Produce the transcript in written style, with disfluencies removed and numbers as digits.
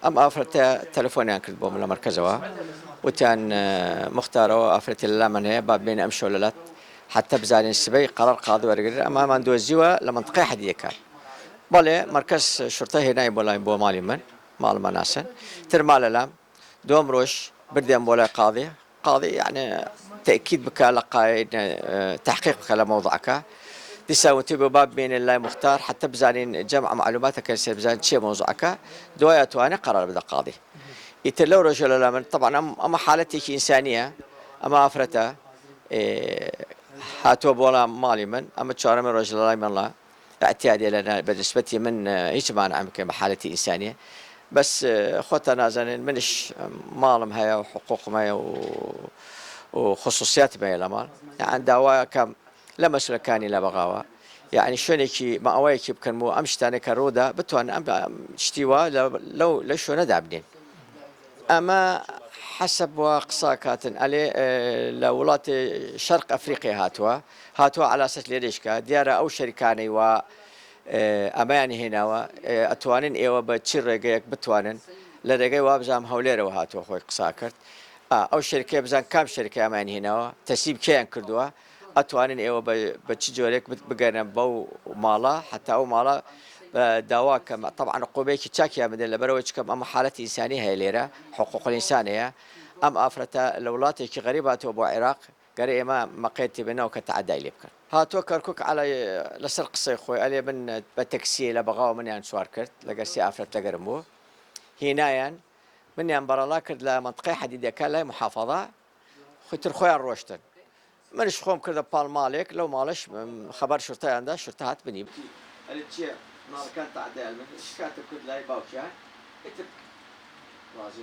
ئەم ئافرەتە تەلەفۆنیان کرد بۆم لە مەرکەزەوە وتیان مختارەوە ئافرەتی لە من هەیە با بێنە ئەم شۆلەلات حتى بزانین سبەی قەرار قاضی وەرگرت ئەمامان دۆزیوە لە منطقەی حەدیدەکان بەڵێ مەرکەز شورتە هێنای بۆ لای بۆ ماڵی من ماڵمە ناسن ترما لەلام دوم ڕۆژ بردێن بۆ لای قاضی يعني تأكيد بك لقاء تحقيق بك لموضوعك ديساوتي بباب بين الله مختار حتى بزانين جمع معلوماتك يصير بزان شيء موضوعك دوايا تواني قرار بدا قاضي يتلو رجل الأمن طبعا أما حالتي إنسانية أما أفرته هاتوا بولا مالي من أما تشارة من رجل الله من الله اعتيادي لنا بالنسبة من هيك معنى عمك حالتي إنسانية بس خوتنا زين منش مالم هيا وحقوقهم هيا وخصوصيات ما يلمال يعني دعوة كم لا مسؤول كاني لا بغاوة يعني شونيكي ما أوايكي بكن مو أمشتاني كرودا بتوان أم اشتوا لو لشو ندعبنين أما حسب وقصاكات عليه لولات شرق أفريقيا هاتوا على أساس ليشكا ديارة أو شركاني و أماني هنا وأتوانين إيوه بتشير رجيك بتوانن لرجي وابزام هولير وهاتوا أخوي قصاكرت أو شركة بزان كام شركة أماني هنا تسيب كيان كردوا أتوانين إيوه بتشجورك بقينا بو مالا حتى أو مالا دواك طبعا عقوبيك تشاكيا من البروج كم أما حالة إنسانية هي ليرة حقوق الإنسانية أم أفرتا لولاتك غريبات وبو عراق قري ما مقيتي بينه وكتعدى لي بكر هاتو كركوك على لسرق الصيخوي علي من بتكسي لبغاو من سوار كرت لقسي أفرت لقرمو هنايا من ينبر كرد لمنطقة حديدة كان لها محافظة خطر خويا الروشتن من شخوم كرد بالمالك لو مالش خبر شرطة عنده شرطة هات بني الاتشير نار كانت تعدى المن شكات كرد لاي باوشا اتب رازي